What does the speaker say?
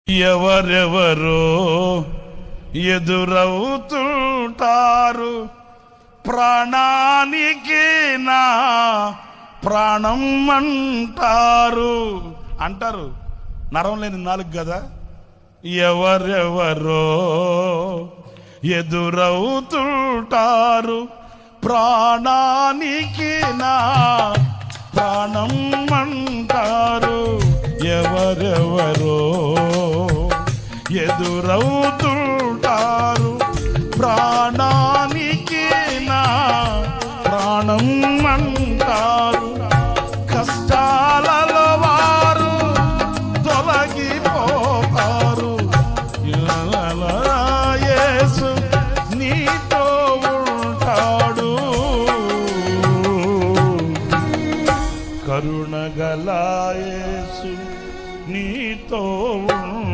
ఎవరెవరో ఎదురవుతుంటారు, ప్రాణానికి నా ప్రాణం అంటారు. నరం లేని నాలుగు కదా. ఎవరెవరో ఎదురవుతుంటారు, ప్రాణానికి నా ప్రాణం అంటారు. ఎవరెవరో ఎదురవుతూ